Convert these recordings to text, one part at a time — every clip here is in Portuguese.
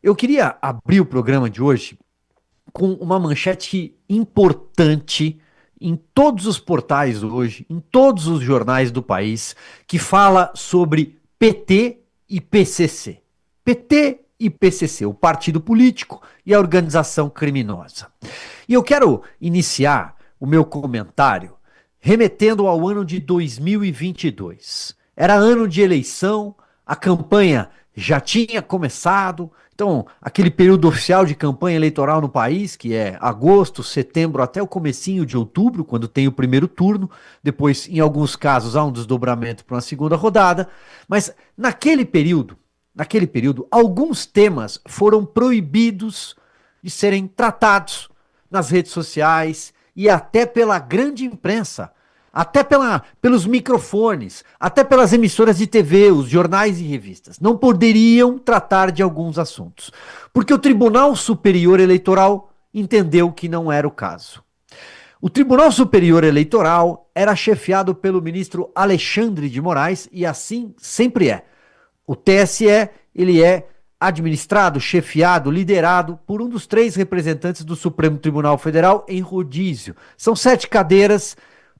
Eu queria abrir o programa de hoje com uma manchete importante em todos os portais hoje, em todos os jornais do país, que fala sobre PT e PCC. PT e PCC, o partido político e a organização criminosa. E eu quero iniciar o meu comentário remetendo ao ano de 2022. Era ano de eleição, a campanha já tinha começado. Então, aquele período oficial de campanha eleitoral no país, que é agosto, setembro até o comecinho de outubro, quando tem o primeiro turno, depois, em alguns casos, há um desdobramento para uma segunda rodada, mas naquele período, alguns temas foram proibidos de serem tratados nas redes sociais e até pela grande imprensa, até pelos microfones, até pelas emissoras de TV, os jornais e revistas. Não poderiam tratar de alguns assuntos, porque o Tribunal Superior Eleitoral entendeu que não era o caso. O Tribunal Superior Eleitoral era chefiado pelo ministro Alexandre de Moraes e assim sempre é. O TSE, ele é administrado, chefiado, liderado por um dos 3 representantes do Supremo Tribunal Federal em rodízio. São 7 cadeiras,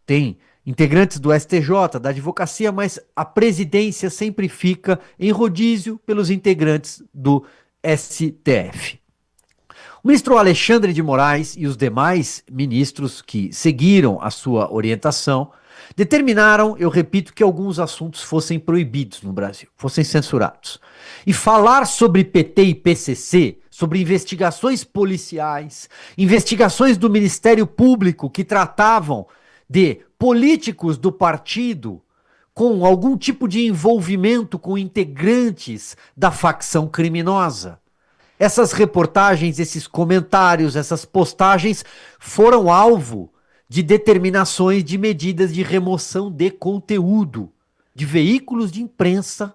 tem integrantes do STJ, da advocacia, mas a presidência sempre fica em rodízio pelos integrantes do STF. O ministro Alexandre de Moraes e os demais ministros que seguiram a sua orientação determinaram, eu repito, que alguns assuntos fossem proibidos no Brasil, fossem censurados. E falar sobre PT e PCC, sobre investigações policiais, investigações do Ministério Público que tratavam de políticos do partido com algum tipo de envolvimento com integrantes da facção criminosa. Essas reportagens, esses comentários, essas postagens foram alvo de determinações de medidas de remoção de conteúdo de veículos de imprensa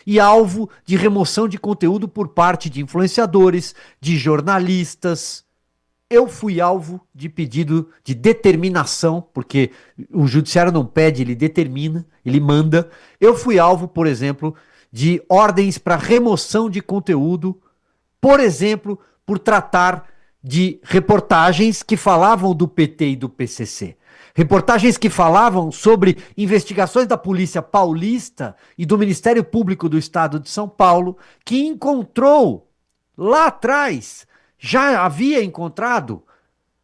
e alvo de remoção de conteúdo por parte de influenciadores, de jornalistas. Eu fui alvo de pedido de determinação, porque o judiciário não pede, ele determina, ele manda. Eu fui alvo, por exemplo, de ordens para remoção de conteúdo, por exemplo, por tratar de reportagens que falavam do PT e do PCC. Reportagens que falavam sobre investigações da Polícia Paulista e do Ministério Público do Estado de São Paulo, que encontrou lá atrás, já havia encontrado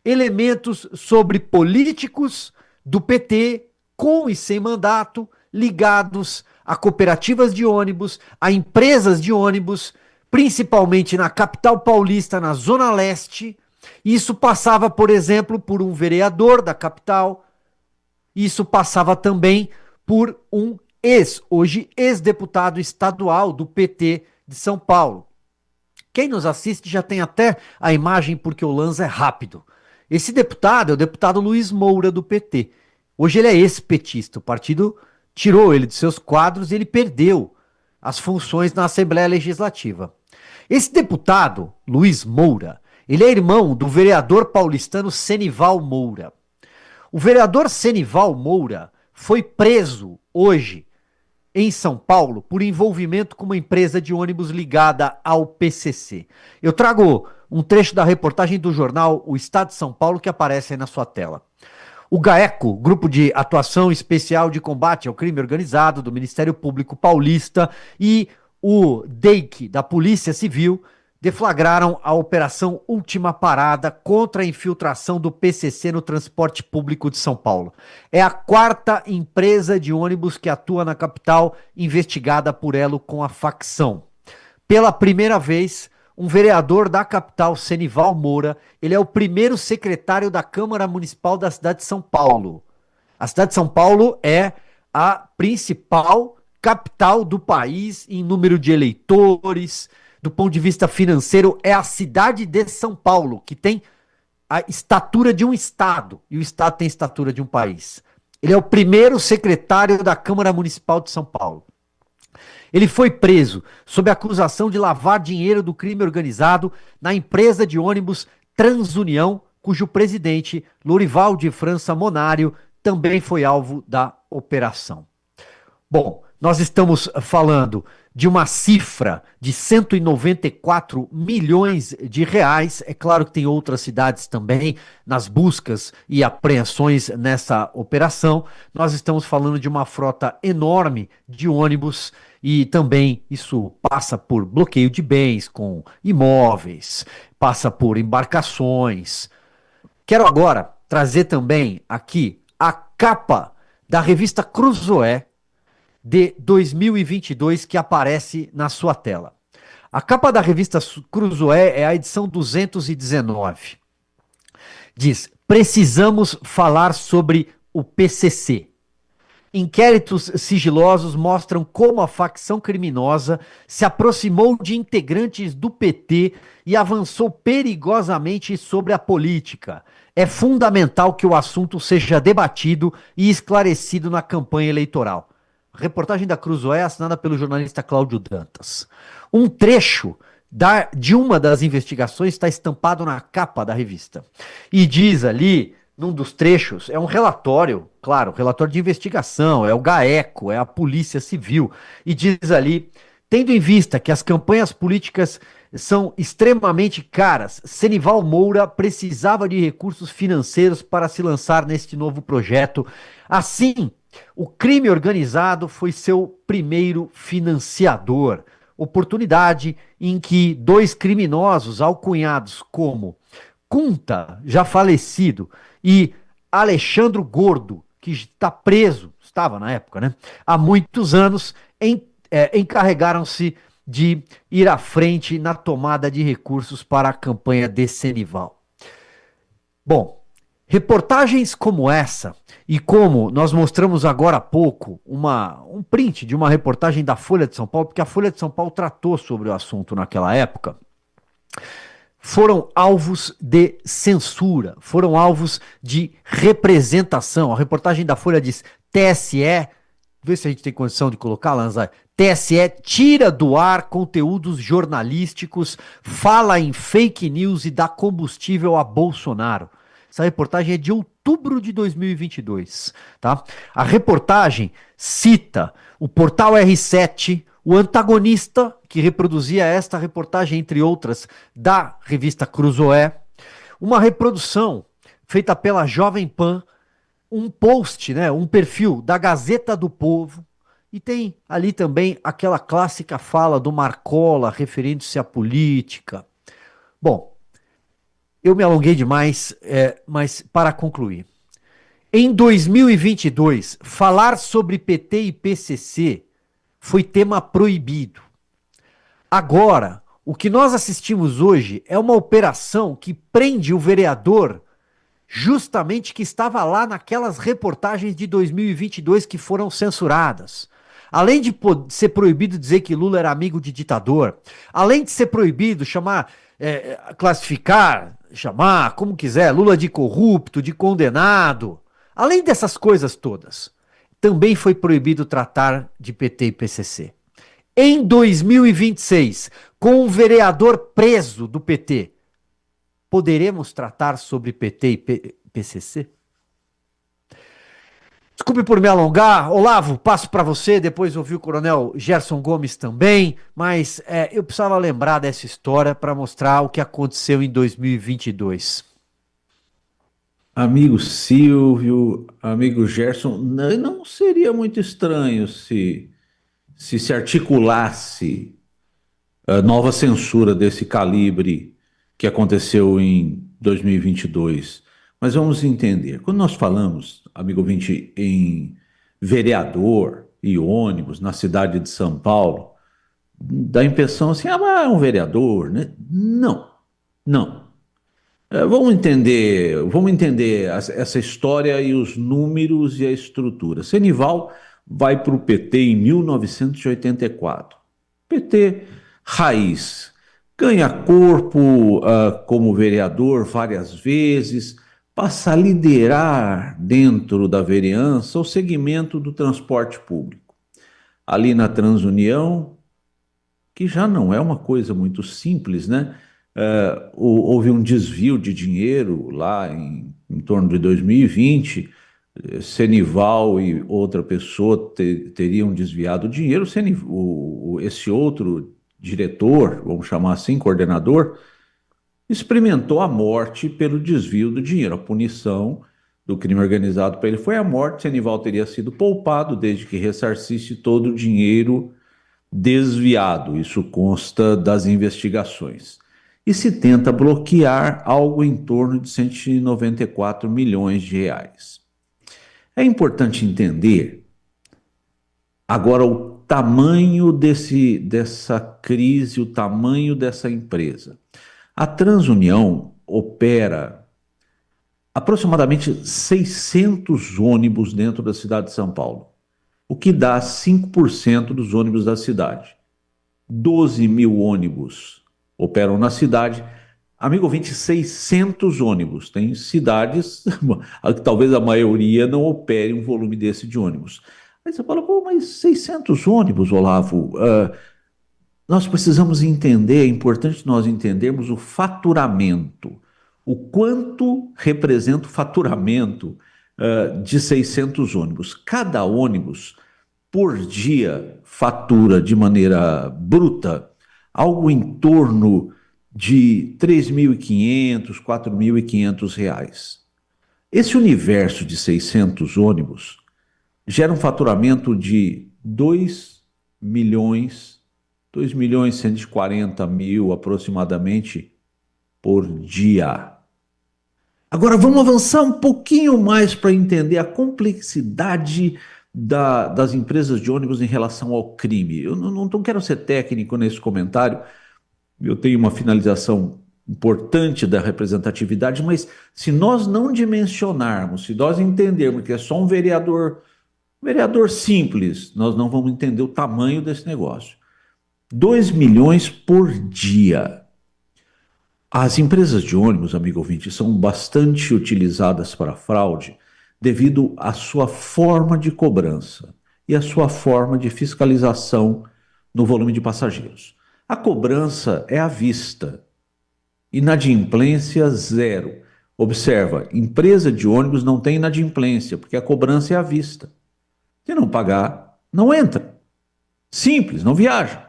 elementos sobre políticos do PT com e sem mandato ligados a cooperativas de ônibus, a empresas de ônibus, principalmente na capital paulista, na Zona Leste. Isso passava, por exemplo, por um vereador da capital. Isso passava também por um hoje ex-deputado estadual do PT de São Paulo. Quem nos assiste já tem até a imagem, porque o lance é rápido. Esse deputado é o deputado Luiz Moura, do PT. Hoje ele é ex-petista. O partido tirou ele de seus quadros e ele perdeu as funções na Assembleia Legislativa. Esse deputado, Luiz Moura, ele é irmão do vereador paulistano Senival Moura. O vereador Senival Moura foi preso hoje em São Paulo por envolvimento com uma empresa de ônibus ligada ao PCC. Eu trago um trecho da reportagem do jornal O Estado de São Paulo que aparece aí na sua tela. O GAECO, Grupo de Atuação Especial de Combate ao Crime Organizado do Ministério Público Paulista, e o DEIC, da Polícia Civil, deflagraram a Operação Última Parada contra a infiltração do PCC no transporte público de São Paulo. É a 4ª empresa de ônibus que atua na capital, investigada por elo com a facção. Pela primeira vez, um vereador da capital, Senival Moura, ele é o primeiro secretário da Câmara Municipal da cidade de São Paulo. A cidade de São Paulo é a principal capital do país em número de eleitores. Do ponto de vista financeiro, é a cidade de São Paulo, que tem a estatura de um estado, e o estado tem a estatura de um país. Ele é o primeiro secretário da Câmara Municipal de São Paulo. Ele foi preso sob acusação de lavar dinheiro do crime organizado na empresa de ônibus Transunião, cujo presidente, Lorival de França Monário, também foi alvo da operação. Bom, nós estamos falando de uma cifra de 194 milhões de reais. É claro que tem outras cidades também nas buscas e apreensões nessa operação. Nós estamos falando de uma frota enorme de ônibus e também isso passa por bloqueio de bens com imóveis, passa por embarcações. Quero agora trazer também aqui a capa da revista Cruzoé de 2022 que aparece na sua tela. A capa da revista Cruzoé é a edição 219. Diz: precisamos falar sobre o PCC. Inquéritos sigilosos mostram como a facção criminosa se aproximou de integrantes do PT e avançou perigosamente sobre a política. É fundamental que o assunto seja debatido e esclarecido na campanha eleitoral. A reportagem da Cruzoé é assinada pelo jornalista Cláudio Dantas. Um trecho de uma das investigações está estampado na capa da revista. E diz ali, num dos trechos, é um relatório, claro, relatório de investigação, é o GAECO, é a Polícia Civil, e diz ali, tendo em vista que as campanhas políticas são extremamente caras, Senival Moura precisava de recursos financeiros para se lançar neste novo projeto. Assim, o crime organizado foi seu primeiro financiador, oportunidade em que dois criminosos alcunhados como Cunta, já falecido, e Alexandre Gordo, que está preso, estava na época, né? Há muitos anos, encarregaram-se de ir à frente na tomada de recursos para a campanha de Senival. Bom, reportagens como essa, e como nós mostramos agora há pouco, um print de uma reportagem da Folha de São Paulo, porque a Folha de São Paulo tratou sobre o assunto naquela época, foram alvos de censura, foram alvos de representação. A reportagem da Folha diz: TSE, vê se a gente tem condição de colocar, Lanzai. TSE tira do ar conteúdos jornalísticos, fala em fake news e dá combustível a Bolsonaro. Essa reportagem é de outubro de 2022, tá? A reportagem cita o portal R7, o antagonista que reproduzia esta reportagem, entre outras, da revista Cruzoé, uma reprodução feita pela Jovem Pan, um post, né, um perfil da Gazeta do Povo, e tem ali também aquela clássica fala do Marcola referindo-se à política. Bom, eu me alonguei demais, mas para concluir. Em 2022, falar sobre PT e PCC foi tema proibido. Agora, o que nós assistimos hoje é uma operação que prende o vereador justamente que estava lá naquelas reportagens de 2022 que foram censuradas. Além de ser proibido dizer que Lula era amigo de ditador, além de ser proibido classificar, chamar, como quiser, Lula de corrupto, de condenado, além dessas coisas todas, também foi proibido tratar de PT e PCC. Em 2026, com um vereador preso do PT, poderemos tratar sobre PT e PCC? Desculpe por me alongar. Olavo, passo para você, depois ouvi o coronel Gerson Gomes também, mas eu precisava lembrar dessa história para mostrar o que aconteceu em 2022. Amigo Silvio, amigo Gerson, não seria muito estranho se articulasse a nova censura desse calibre que aconteceu em 2022. Mas vamos entender. Quando nós falamos, amigo ouvinte, em vereador e ônibus na cidade de São Paulo, dá a impressão assim, mas é um vereador, né? Não, não. Vamos entender essa história e os números e a estrutura. Senival vai para o PT em 1984. PT raiz. Ganha corpo como vereador várias vezes, passa a liderar dentro da vereança o segmento do transporte público. Ali na Transunião, que já não é uma coisa muito simples, né? Houve um desvio de dinheiro lá em torno de 2020, Senival e outra pessoa teriam desviado o dinheiro. Esse outro diretor, vamos chamar assim, coordenador, experimentou a morte pelo desvio do dinheiro. A punição do crime organizado para ele foi a morte. Senival teria sido poupado desde que ressarcisse todo o dinheiro desviado. Isso consta das investigações. E se tenta bloquear algo em torno de 194 milhões de reais. É importante entender agora o tamanho dessa crise, o tamanho dessa empresa. A TransUnião opera aproximadamente 600 ônibus dentro da cidade de São Paulo, o que dá 5% dos ônibus da cidade. 12 mil ônibus operam na cidade. Amigo ouvinte, 600 ônibus. Tem cidades, talvez a maioria não opere um volume desse de ônibus. Aí você fala, pô, mas 600 ônibus, Olavo, nós precisamos entender, é importante nós entendermos o faturamento. O quanto representa o faturamento de 600 ônibus. Cada ônibus, por dia, fatura de maneira bruta algo em torno de 3.500, 4.500 reais. Esse universo de 600 ônibus gera um faturamento de 2 milhões, 2 milhões e 140 mil aproximadamente por dia. Agora vamos avançar um pouquinho mais para entender a complexidade das empresas de ônibus em relação ao crime. Eu não quero ser técnico nesse comentário, eu tenho uma finalização importante da representatividade, mas se nós não dimensionarmos, se nós entendermos que é só um vereador simples, nós não vamos entender o tamanho desse negócio. 2 milhões por dia. As empresas de ônibus, amigo ouvinte, são bastante utilizadas para fraude devido à sua forma de cobrança e à sua forma de fiscalização no volume de passageiros. A cobrança é à vista, inadimplência zero. Observa, empresa de ônibus não tem inadimplência, porque a cobrança é à vista. Se não pagar, não entra. Simples, não viaja.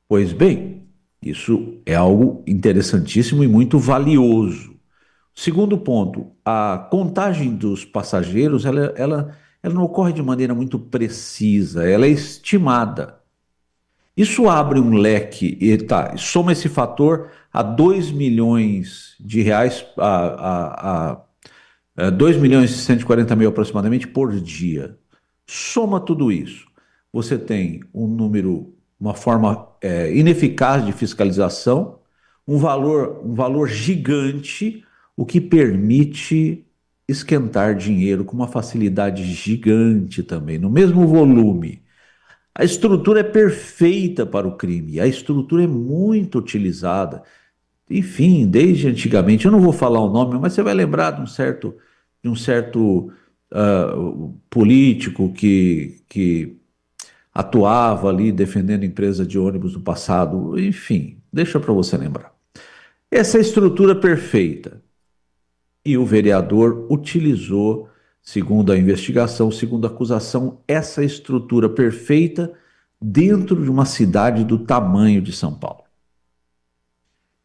Pois bem, isso é algo interessantíssimo e muito valioso. Segundo ponto, a contagem dos passageiros, ela não ocorre de maneira muito precisa, ela é estimada. Isso abre um leque, e soma esse fator a 2 milhões de reais, a 2 milhões e 140 mil aproximadamente por dia. Soma tudo isso. Você tem um número, uma forma ineficaz de fiscalização, um valor gigante, o que permite esquentar dinheiro com uma facilidade gigante também, no mesmo volume. A estrutura é perfeita para o crime, a estrutura é muito utilizada. Enfim, desde antigamente, eu não vou falar o nome, mas você vai lembrar de um certo político que atuava ali defendendo empresa de ônibus no passado. Enfim, deixa para você lembrar. Essa é a estrutura perfeita. E o vereador utilizou, segundo a investigação, segundo a acusação, essa estrutura perfeita dentro de uma cidade do tamanho de São Paulo.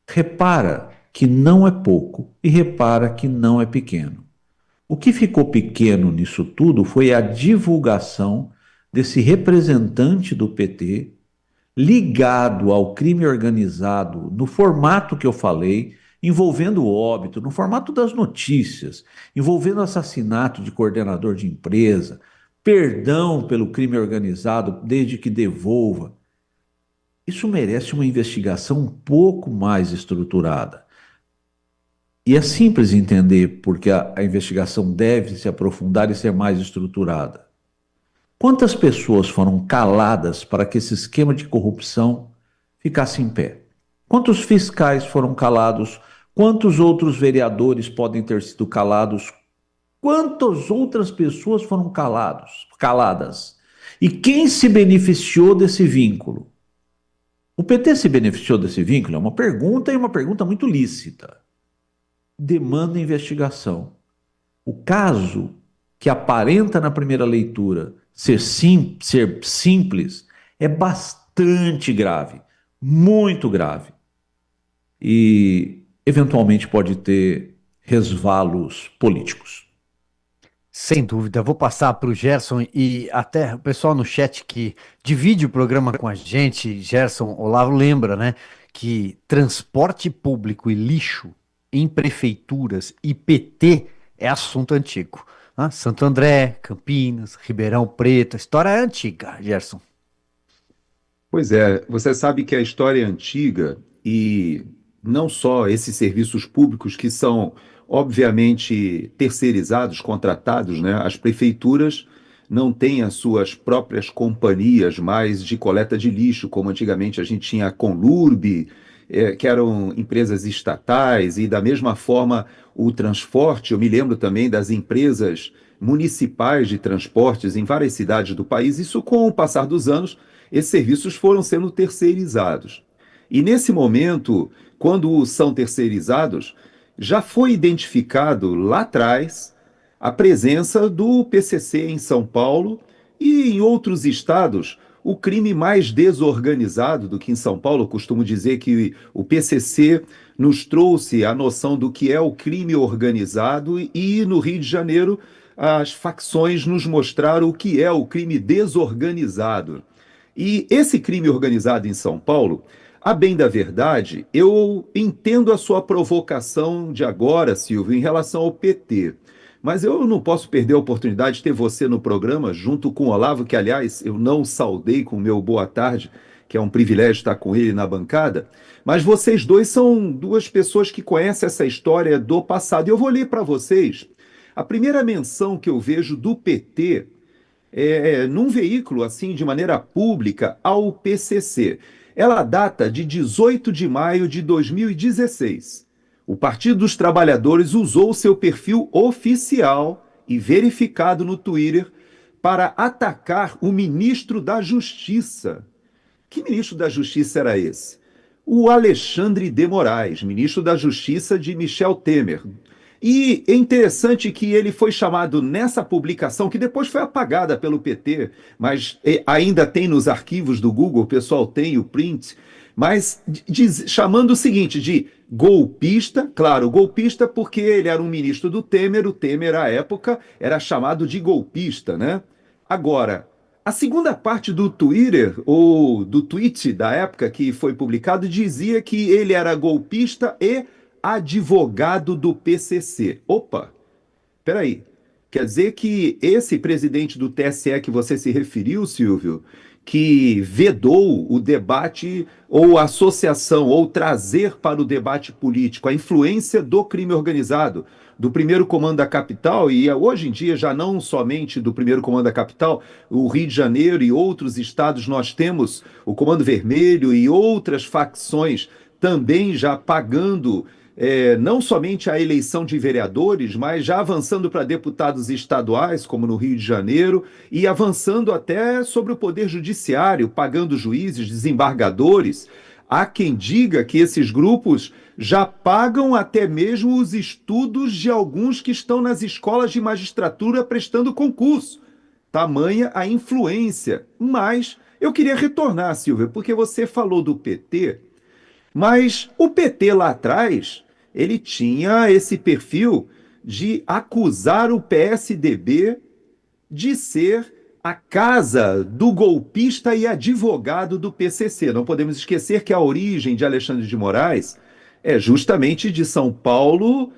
Repara que não é pouco e repara que não é pequeno. O que ficou pequeno nisso tudo foi a divulgação desse representante do PT ligado ao crime organizado no formato que eu falei, envolvendo o óbito, no formato das notícias, envolvendo assassinato de coordenador de empresa, perdão pelo crime organizado desde que devolva. Isso merece uma investigação um pouco mais estruturada. E é simples entender porque a investigação deve se aprofundar e ser mais estruturada. Quantas pessoas foram caladas para que esse esquema de corrupção ficasse em pé? Quantos fiscais foram calados? Quantos outros vereadores podem ter sido calados? Quantas outras pessoas foram caladas? E quem se beneficiou desse vínculo? O PT se beneficiou desse vínculo? É uma pergunta e uma pergunta muito lícita. Demanda investigação. O caso que aparenta na primeira leitura ser simples é bastante grave, muito grave, e eventualmente pode ter resvalos políticos. Sem dúvida, vou passar para o Gerson e até o pessoal no chat que divide o programa com a gente. Gerson, Olavo lembra, né, que transporte público e lixo em prefeituras e PT é assunto antigo. Né? Santo André, Campinas, Ribeirão Preto, a história é antiga, Gerson. Pois é, você sabe que a história é antiga e não só esses serviços públicos que são obviamente terceirizados, contratados, né? As prefeituras não têm as suas próprias companhias mais de coleta de lixo, como antigamente a gente tinha a Conlurb, que eram empresas estatais, e da mesma forma o transporte, eu me lembro também das empresas municipais de transportes em várias cidades do país. Isso, com o passar dos anos, esses serviços foram sendo terceirizados. E nesse momento, quando são terceirizados, já foi identificado lá atrás a presença do PCC em São Paulo e em outros estados. O crime mais desorganizado do que em São Paulo, eu costumo dizer que o PCC nos trouxe a noção do que é o crime organizado, e no Rio de Janeiro as facções nos mostraram o que é o crime desorganizado. E esse crime organizado em São Paulo, a bem da verdade, eu entendo a sua provocação de agora, Silvio, em relação ao PT. Mas eu não posso perder a oportunidade de ter você no programa, junto com o Olavo, que, aliás, eu não saudei com o meu boa tarde, que é um privilégio estar com ele na bancada. Mas vocês dois são duas pessoas que conhecem essa história do passado. E eu vou ler para vocês a primeira menção que eu vejo do PT num veículo assim de maneira pública ao PCC. Ela data de 18 de maio de 2016. O Partido dos Trabalhadores usou seu perfil oficial e verificado no Twitter para atacar o ministro da Justiça. Que ministro da Justiça era esse? O Alexandre de Moraes, ministro da Justiça de Michel Temer. E é interessante que ele foi chamado nessa publicação, que depois foi apagada pelo PT, mas ainda tem nos arquivos do Google, o pessoal tem o print, mas chamando o seguinte de golpista, claro, golpista porque ele era um ministro do Temer, o Temer à época era chamado de golpista, né? Agora, a segunda parte do Twitter, ou do tweet da época que foi publicado, dizia que ele era golpista e advogado do PCC. Opa, peraí. Quer dizer que esse presidente do TSE que você se referiu, Silvio, que vedou o debate ou a associação ou trazer para o debate político a influência do crime organizado, do primeiro comando da capital, e hoje em dia já não somente do primeiro comando da capital, o Rio de Janeiro e outros estados nós temos o Comando Vermelho e outras facções também já pagando não somente a eleição de vereadores, mas já avançando para deputados estaduais, como no Rio de Janeiro, e avançando até sobre o poder judiciário, pagando juízes, desembargadores. Há quem diga que esses grupos já pagam até mesmo os estudos de alguns que estão nas escolas de magistratura prestando concurso. Tamanha a influência. Mas eu queria retornar, Silvia, porque você falou do PT, mas o PT lá atrás, ele tinha esse perfil de acusar o PSDB de ser a casa do golpista e advogado do PCC. Não podemos esquecer que a origem de Alexandre de Moraes é justamente de São Paulo,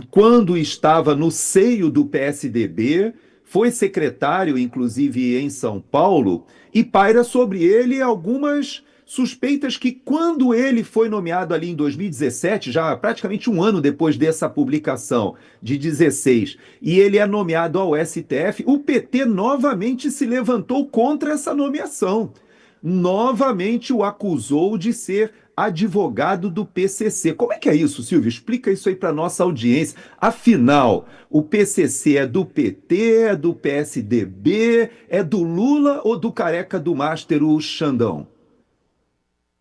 quando estava no seio do PSDB, foi secretário, inclusive, em São Paulo, e paira sobre ele algumas suspeitas que, quando ele foi nomeado ali em 2017, já praticamente um ano depois dessa publicação de 16, e ele é nomeado ao STF, o PT novamente se levantou contra essa nomeação. Novamente o acusou de ser advogado do PCC. Como é que é isso, Silvio? Explica isso aí para nossa audiência. Afinal, o PCC é do PT, é do PSDB, é do Lula ou do careca do Master, o Xandão?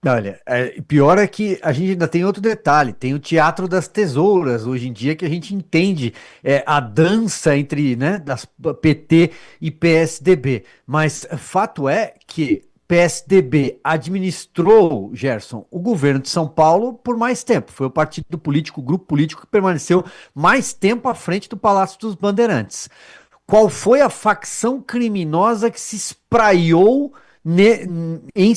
Olha, pior é que a gente ainda tem outro detalhe, tem o Teatro das Tesouras hoje em dia que a gente entende a dança entre, né, das PT e PSDB, mas fato é que PSDB administrou, Gerson, o governo de São Paulo por mais tempo, foi o partido político, o grupo político que permaneceu mais tempo à frente do Palácio dos Bandeirantes. Qual foi a facção criminosa que se espraiou em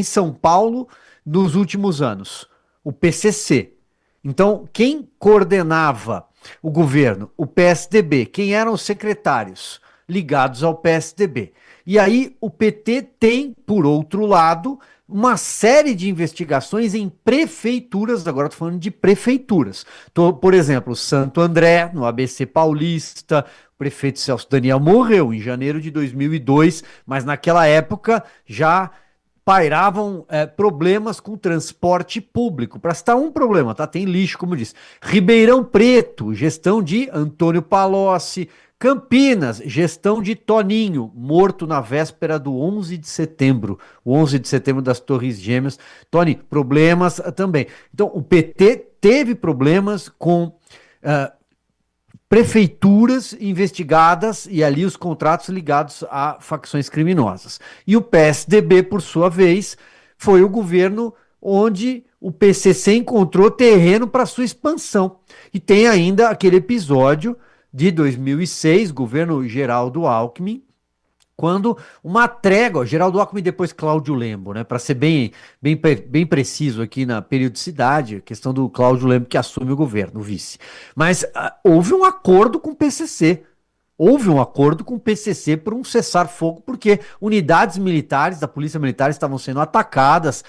São Paulo nos últimos anos? O PCC. Então, quem coordenava o governo? O PSDB. Quem eram os secretários ligados ao PSDB? E aí, o PT tem, por outro lado, uma série de investigações em prefeituras, agora estou falando de prefeituras. Por exemplo, Santo André, no ABC Paulista, o prefeito Celso Daniel morreu em janeiro de 2002, mas naquela época já pairavam problemas com transporte público. Para citar um problema, tá? Tem lixo, como disse. Ribeirão Preto, gestão de Antônio Palocci. Campinas, gestão de Toninho, morto na véspera do 11 de setembro. O 11 de setembro das Torres Gêmeas. Tony, problemas também. Então, o PT teve problemas com prefeituras investigadas e ali os contratos ligados a facções criminosas. E o PSDB, por sua vez, foi o governo onde o PCC encontrou terreno para sua expansão. E tem ainda aquele episódio de 2006, governo Geraldo Alckmin, quando uma trégua, Geraldo Alckmin e depois Cláudio Lembo, né, para ser bem preciso aqui na periodicidade, a questão do Cláudio Lembo que assume o governo, o vice. Mas houve um acordo com o PCC. Houve um acordo com o PCC por um cessar-fogo, porque unidades militares da Polícia Militar estavam sendo atacadas.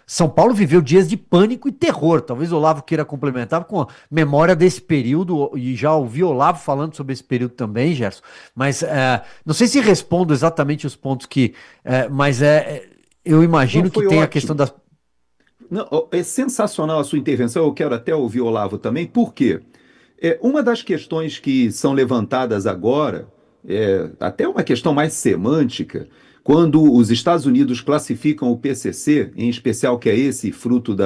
São Paulo viveu dias de pânico e terror. Talvez o Olavo queira complementar com a memória desse período, e já ouvi o Olavo falando sobre esse período também, Gerson. Mas não sei se respondo exatamente os pontos que. Mas eu Não, imagino que foi tem a questão ótimo. das. Não, é sensacional a sua intervenção. Eu quero até ouvir o Olavo também. Por quê? Uma das questões que são levantadas agora, até uma questão mais semântica, quando os Estados Unidos classificam o PCC, em especial, que é esse fruto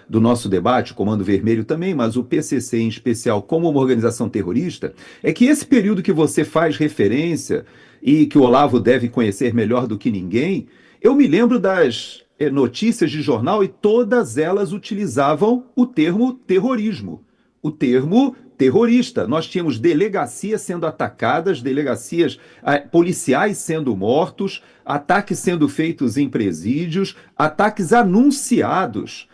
do nosso debate, o Comando Vermelho também, mas o PCC em especial como uma organização terrorista, é que esse período que você faz referência e que o Olavo deve conhecer melhor do que ninguém, eu me lembro das notícias de jornal e todas elas utilizavam o termo terrorismo, o termo terrorista. Nós tínhamos delegacias sendo atacadas, delegacias policiais sendo mortos, ataques sendo feitos em presídios, ataques anunciados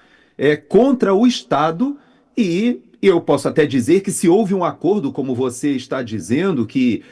contra o Estado. E eu posso até dizer que se houve um acordo, como você está dizendo, que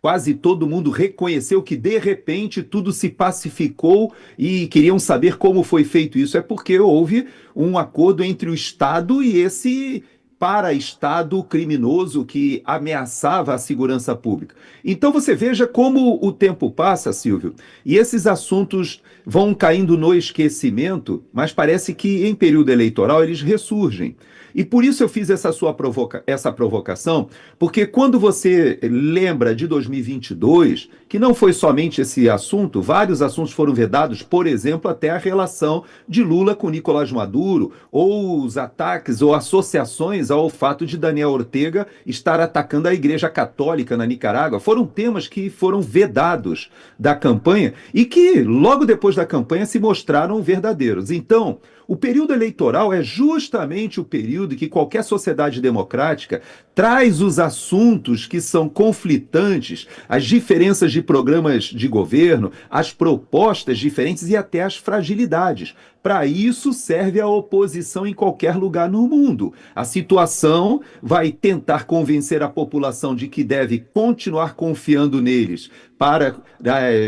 quase todo mundo reconheceu que de repente tudo se pacificou e queriam saber como foi feito isso, é porque houve um acordo entre o Estado e esse para-estado criminoso que ameaçava a segurança pública. Então você veja como o tempo passa, Silvio, e esses assuntos vão caindo no esquecimento, mas parece que em período eleitoral eles ressurgem. E por isso eu fiz essa provocação, porque quando você lembra de 2022, que não foi somente esse assunto, vários assuntos foram vedados, por exemplo, até a relação de Lula com Nicolás Maduro, ou os ataques ou associações ao fato de Daniel Ortega estar atacando a Igreja Católica na Nicarágua. Foram temas que foram vedados da campanha e que, logo depois da campanha, se mostraram verdadeiros. Então, o período eleitoral é justamente o período que qualquer sociedade democrática traz os assuntos que são conflitantes, as diferenças de programas de governo, as propostas diferentes e até as fragilidades. Para isso serve a oposição em qualquer lugar no mundo. A situação vai tentar convencer a população de que deve continuar confiando neles para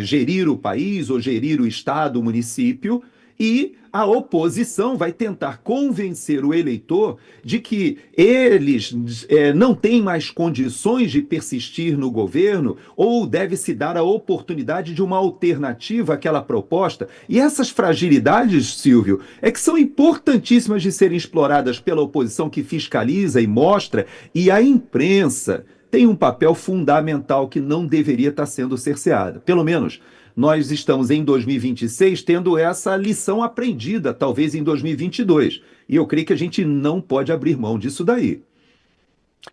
gerir o país ou gerir o estado, o município, e a oposição vai tentar convencer o eleitor de que eles não têm mais condições de persistir no governo ou deve-se dar a oportunidade de uma alternativa àquela proposta. E essas fragilidades, Silvio, que são importantíssimas de serem exploradas pela oposição que fiscaliza e mostra, e a imprensa tem um papel fundamental que não deveria estar sendo cerceado. Pelo menos nós estamos em 2026 tendo essa lição aprendida, talvez em 2022. E eu creio que a gente não pode abrir mão disso daí.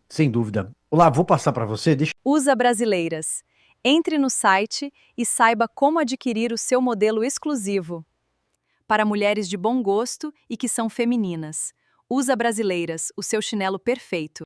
Sem dúvida. Olá, vou passar para você. Deixa USA Brasileiras. Entre no site e saiba como adquirir o seu modelo exclusivo. Para mulheres de bom gosto e que são femininas. USA Brasileiras, o seu chinelo perfeito.